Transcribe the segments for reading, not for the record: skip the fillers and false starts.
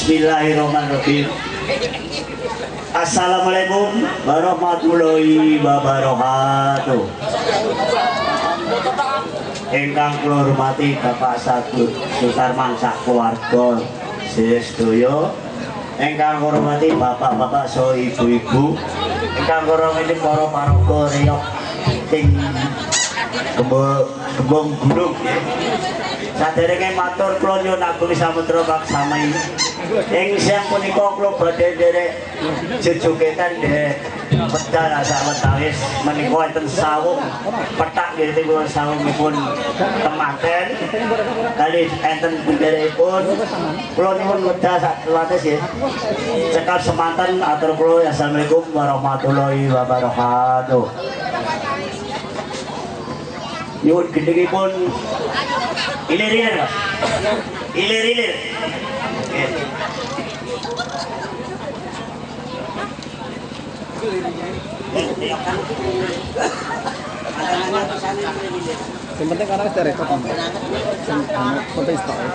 Bismillahirrahmanirrahim. Assalamualaikum warahmatullahi wabarakatuh. Ingkang kula hormati Bapak Sadut Sutarman sak keluarga sedaya. Ingkang kula hormati bapak-bapak saha ibu-ibu. Ingkang kula hormati para paraga reyok ting Gembong Gunung. Saderenge matur kula nyuwun agung samudra paksami. Ing siang punika kula badhe nderek jejogetan nderek pedal sawetawis menika wonten sawung petak nggih kula sawungipun tematen. Kali enten bunderekipun kula nyuwun wedal sak wates nggih. Cekap semanten atur kula assalamualaikum warahmatullahi wabarakatuh. Nyuwun gendhengipun ilir-ilir Mas. Ilir-ilir. Yang penting karena sudah rekod kan? Foto story.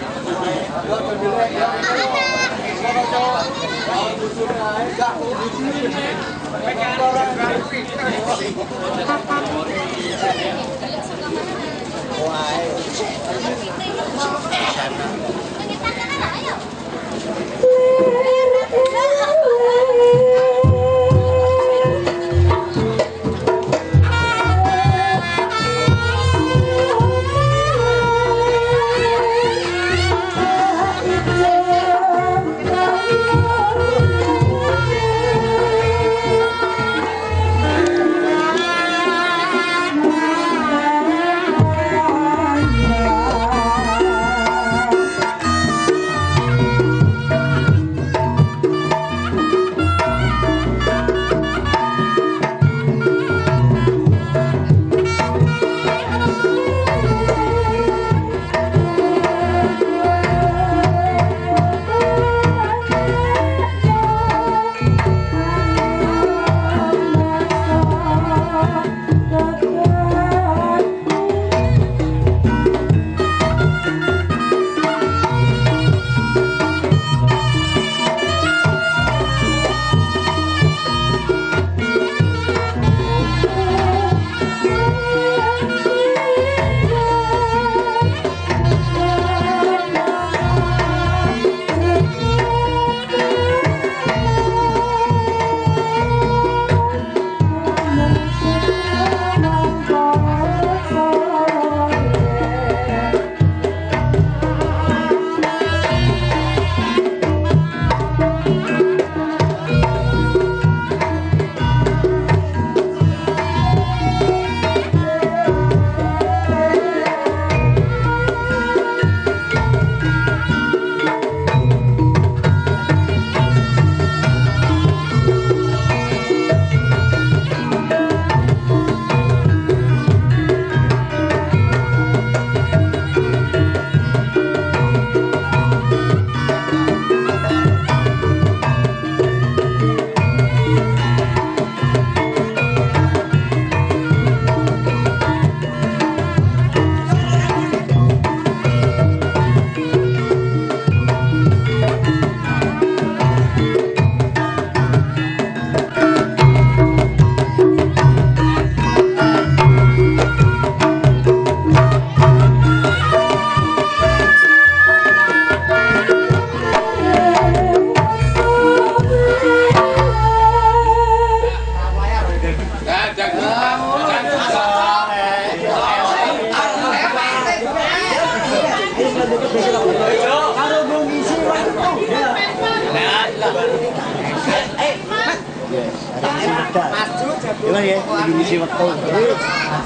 Gimana ya? Ngisi waktu.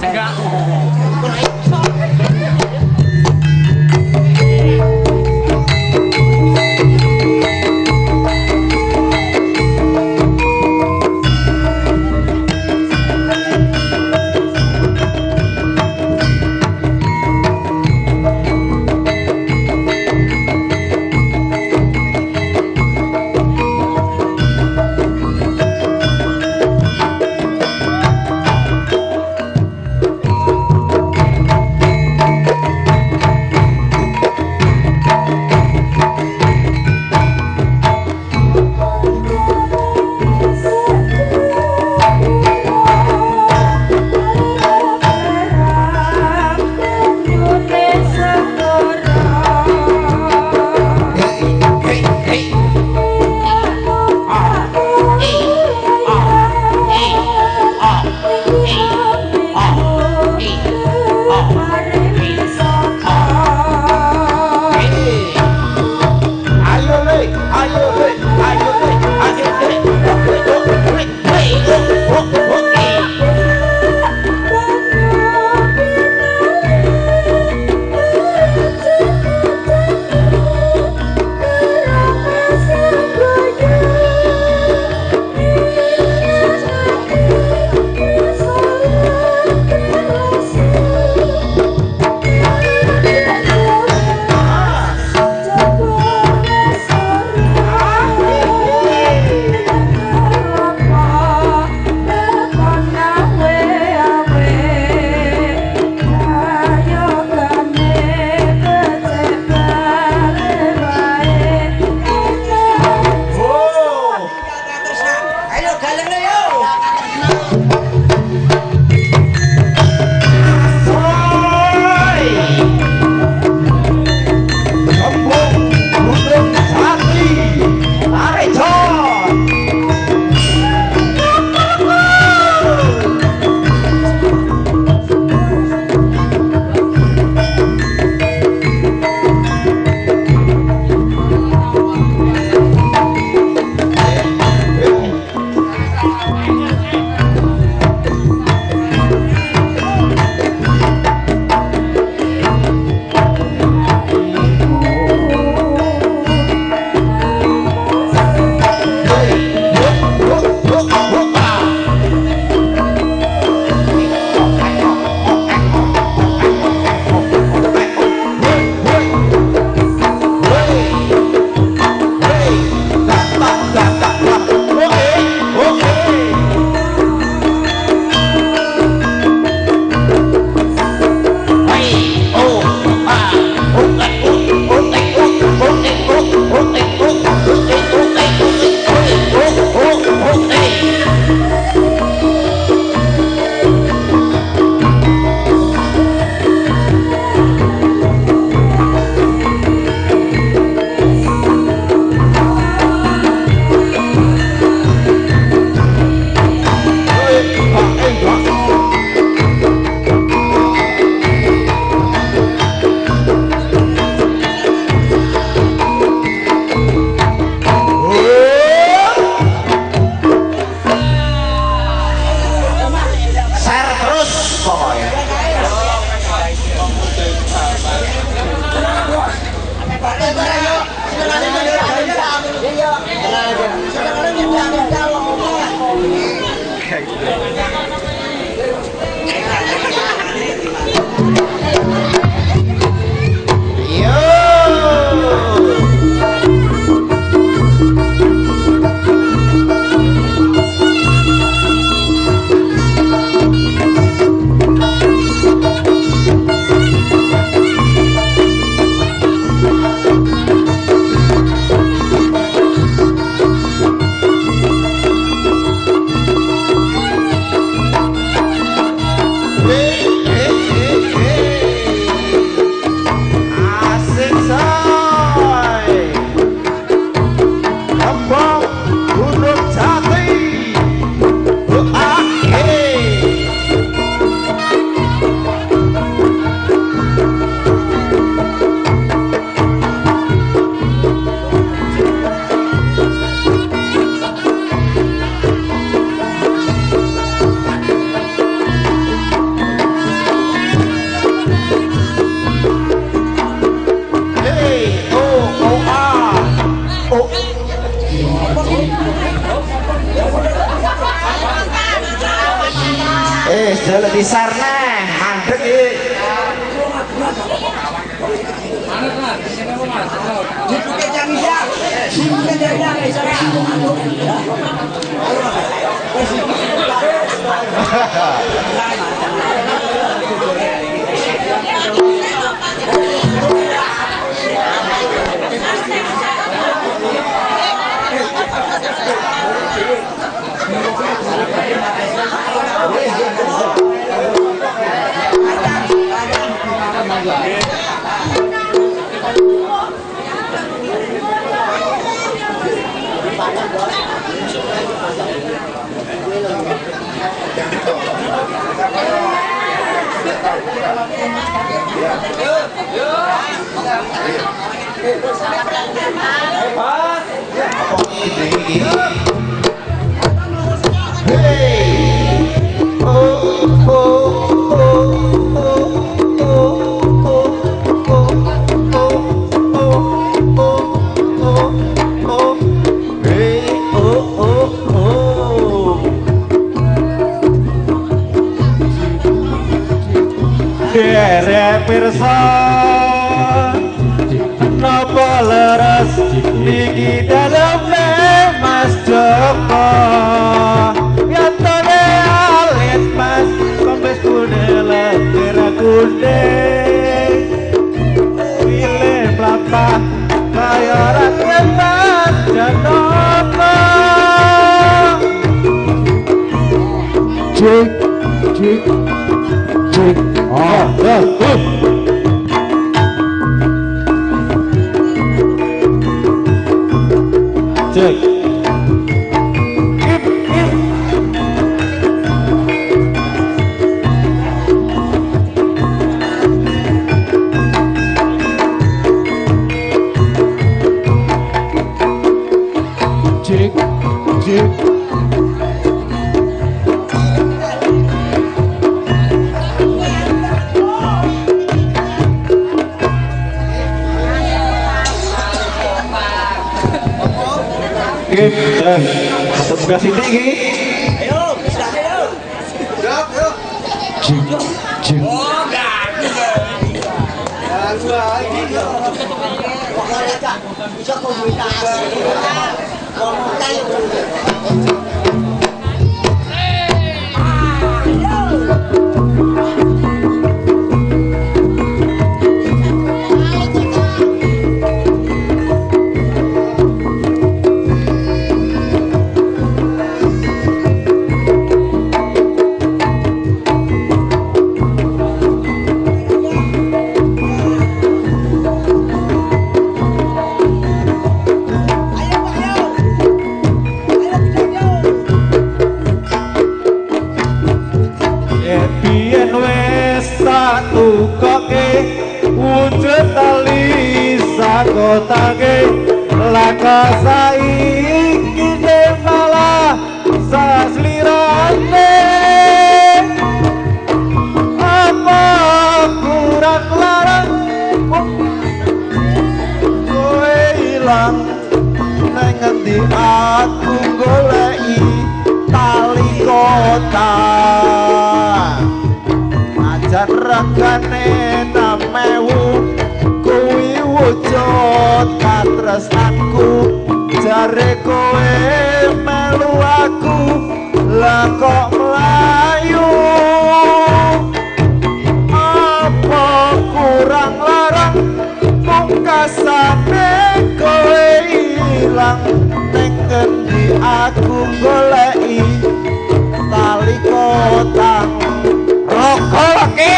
Enggak. disarne mandek iki. Pirsa napa leres iki daleme Mas Joko yatone alit Mas kombes kude letira kude pilih plapa kaya rakyat janaka cik cik cik cek cek cek atau bekas tinggi. Ayo, bisa ayo. Siap, yuk. Cik, cik. Oh, enggak. Bisa komunikasi. Wujud tali sakotage laka saiki malah saslirane apa kurang larang kowe ilang nang ngendi aku goleki tali kota ajan regane namewu kuwi wujud katresnanku jare kowe melu aku lah kok melayu apa kurang larang pungkasane kowe ilang ning ngendi aku goleki tali kotang rokok lagi.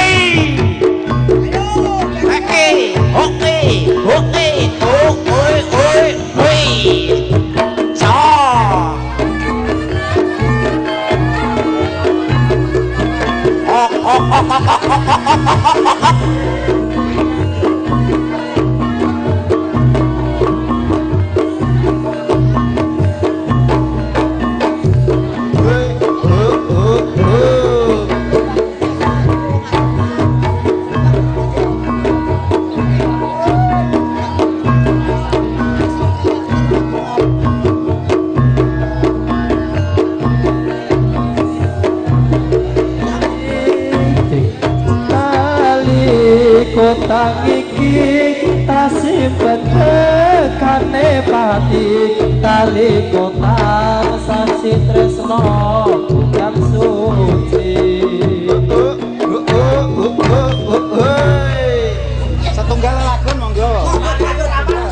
iki tasih bedekane pati tali kota sasi tresno bukan suci Setunggal lagu monggo. Rapat, rapat.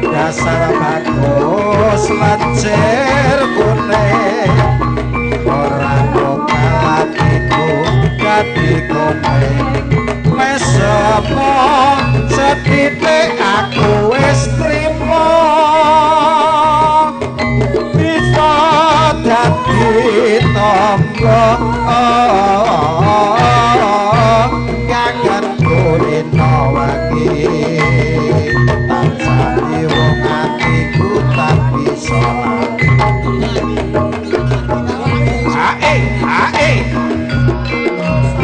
Dasar bagus lancer kuning orang lokal lakiku kati kuning mesopo setitik aku wis trimo bisa dadi tangga kangen kulino wangi tansah wong atiku tak bisa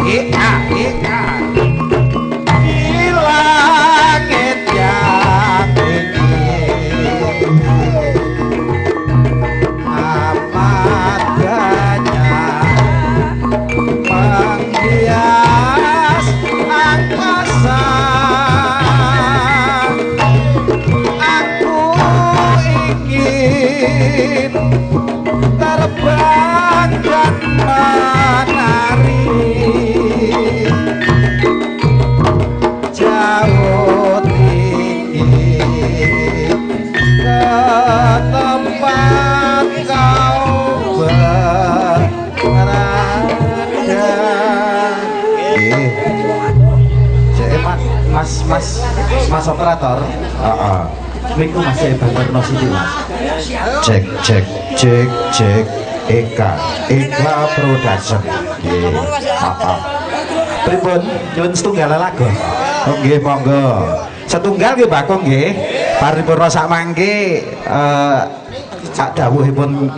di langit yang tinggi amat banyak menghias angkasa aku ingin terbang dan menari jauh tinggi ke tempat kau berada. Mas operator. Miku masih bener sini mas. Cek Eka Production. Apa? Pripun nyuwun setunggal lagu. Oh nggih monggo. Setunggal nggih Bakung nggih. Paripurna sak mangke sak dawuhipun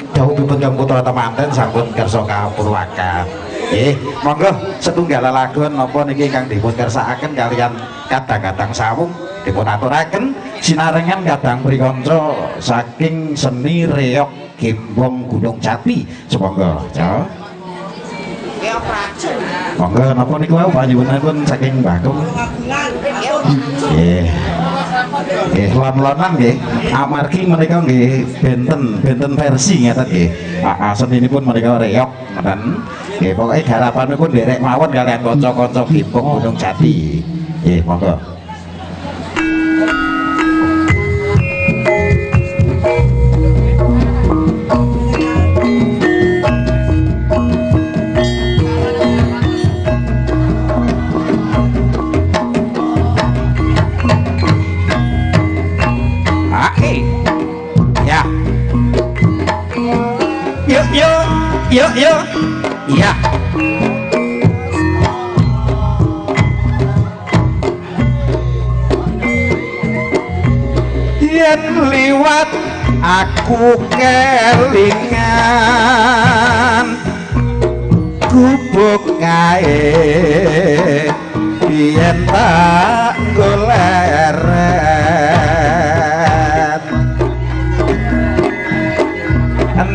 kang putra temanten sampun kersa kapurwakan. Nggih, monggo setunggal lagu napa niki kang dipun kersakaken kalian kadang-kadang sawung dipun aturaken sinarengan kadang prikanca saking seni reok Gembong Gunung Jati. Semonggo, ya. Monggo napa niku wau panjenenganipun saking Bakung. Nggih. Nggih, lon-lonan nggih. Amargi menika nggih benten versi ngeten nggih. Seninipun menika reok ngoten. Nggih, pokoke garapanipun nderek mawon kalian kanca-kanca Gembong Gunung Jati. Nggih, monggo. Yuk, ya. Yen liwat aku kelingan gubuk kae yen tak goleren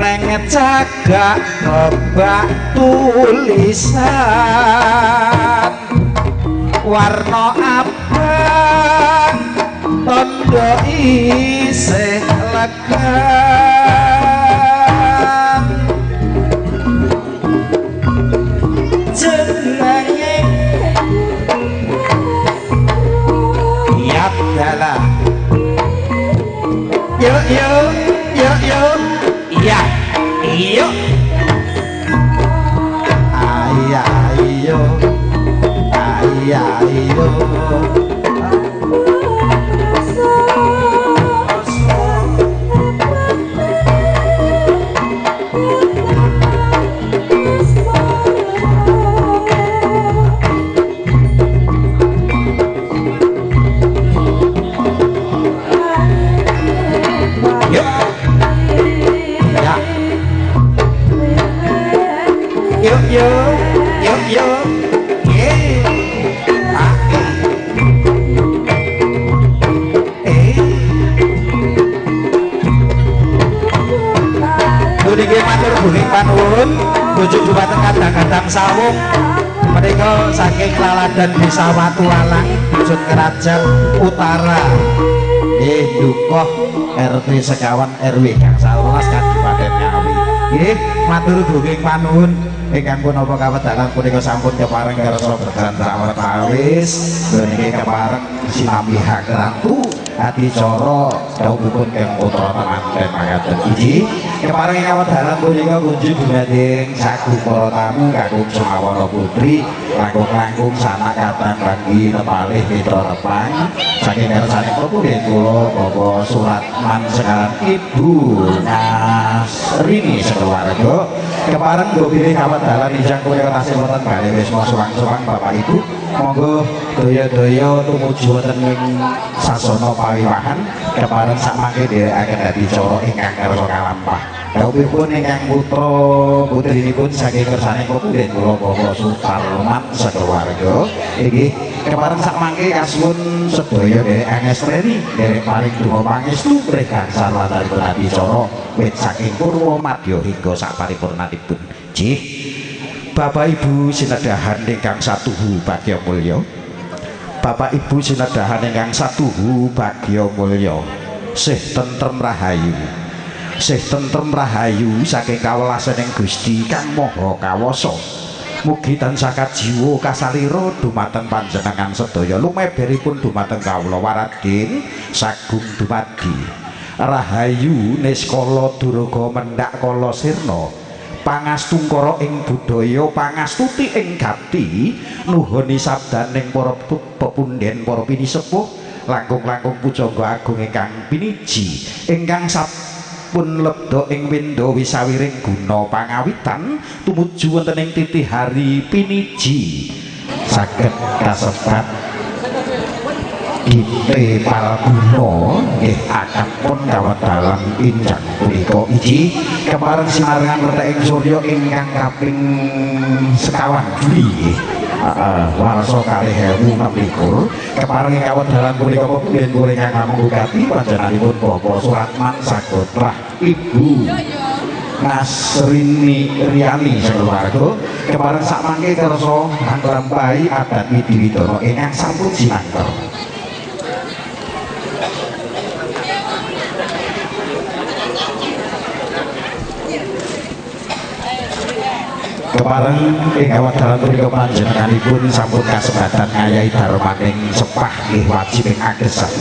neng cagak kebak tulisan warna abang tondo isih legan jenenge yap dalah yuk iya iyo ayo panuwun bojo dumateng kadang-kadang sawung menika saking laladan desa Watu Alang Dusun Kerajaan Utara nggih dukuh RT sekawan RW kang 11 Kabupaten Ngawi nggih matur gunging panuwun ingkang punapa kawedalan punika sampun kepareng kersa berjalan sawetawis niki kepareng sinambiha kerantu adicara dawuhipun kang putra temanten mangkaten iki kepareng kawedalan punika kunjuk dumateng sagung para tamu kakung Sumawana Putri langkung-langkung sanak katang bagi nepalih mitra tepang saking kersaning pepunden kula Bapak Suratman sekaran Ibu Nasrini sekeluarga kepareng go pilih kawedalan injang punika tasih wonten bali wisma suwang-suwang Bapak Ibu monggo daya-daya tumuju wonten ing sasana pawiwahan kepareng samangke dherekaken adicara ingkang kersa kalampah dawuhipun ingkang putra putrinipun saking kersaning pepunden kula Bapak Sutarman sekeluarga inggih kepareng samangke kasuwun sedaya dherek angestreni dherek paring donga pangestu mrih gangsal lantaripun adicara wit saking purwa madya hingga saparipurnanipun jih Bapak Ibu sinedahan ingkang satuhu bagya mulya Bapak Ibu sinedahan ingkang satuhu bagya mulya sih tentrem rahayu saking kawelasaning Gusti Kang Maha Kawasa mugi tansah kajiwa kasalira dumateng panjenengan sedaya lumeberipun dumateng kawula waradin sagung dumadi rahayu niskala duraga mendhak kala sirna pangastungkara ing budaya pangastuti ing gati nuhuni sabdaning para pepunden para pinisepuh langkung-langkung pujangga agung ingkang piniji ingkang pun lebda ing wenda wisawiring guna pangawitan tumuju wonten ing titih hari piniji saged kasebat Gite Palguna nggih akapun kawedalan injang punika iki kepareng sinarengan wertek ing surya ingkang kaping sekawan Juli warsa kalih ewu 26 kepareng kawedalan punika pepunden kula ingkang ngamungkati panjenenganipun Bapak Suratman sagotrah Ibu Nasrini Riani sekeluarga kepareng sakmangke kersa nglampahi adat widiwidana ingkang sampun sinangker kepareng ing kawedalan punika panjenenganipun sampun kasebatan ngayahi darmaning sepah nggih wajib ing agesah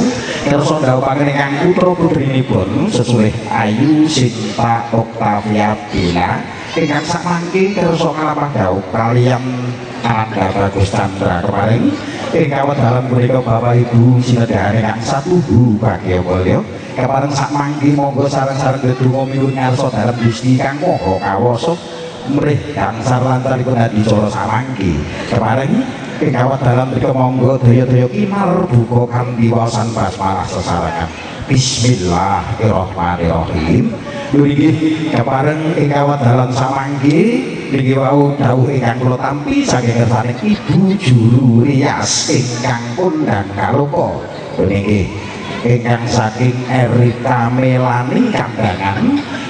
kersa ndhawuhaken ingkang putra putrinipun sesulih Ayu Sinta Oktavia Bila ingkang sakmangke kersa ngalampah dawuh kaliyan Ananda Bagus Chandra kepareng ing kawedalan punika Bapak Ibu sinedahan ingkang satuhu bagya mulya kepareng sakmangke monggo sareng-sareng ndedonga miwah ngarsa dalem Gusti Kang Maha Kawasa mrih gangsal lantaripun adicara samangke kepareng ing kawedalan mriku monggo daya-daya kinar buka kanthi waosan basmalah sesarengan Bismillahirrahmanirrahim nggih kepareng ing kawedalan samangke niki wau dawuh ingkang kula tampi saking kersaning Ibu Juru Rias ingkang kondang kaloka niki ingkang saking Erika Melani Kandangan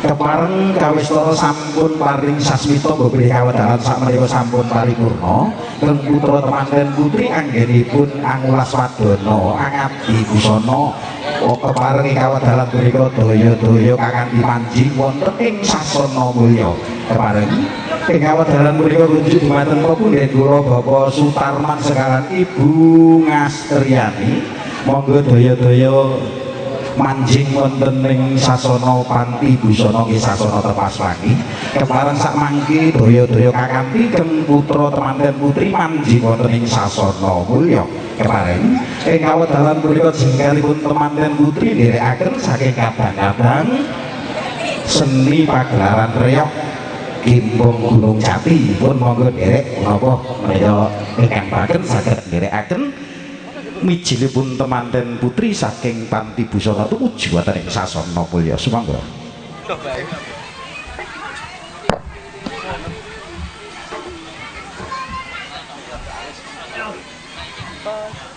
kepareng kawistara sampun paring sasmita bobri kawedalan sakmenika sampun paripurna kang putra temanten putri anggenipun Angulas Wadana angabdi busana kepareng kawedalan punika daya-daya kakanthi manjing wonten ing sasana mulya kepareng ing kawedalan punika rujuk dumateng pepunden kula Bapak Sutarman sekaran Ibu Ngastriani monggo daya-daya manjing wonten ing sasana panti busana nggih sasana tepas wangi kepareng sakmangke daya-daya kakanthi keng putra temanten putri manjing wonten ing sasana mulya kepareng ing kawedalan punika jengkelipun temanten putri nderekaken saking kadang-kadang seni pagelaran reog Kimpung Gunung Jati pun monggo derek menapa menika ingkang baken saged nderekaken mijilipun temanten putri saking panti busana tumuju wonten ing sasana mulya sumangga Bye.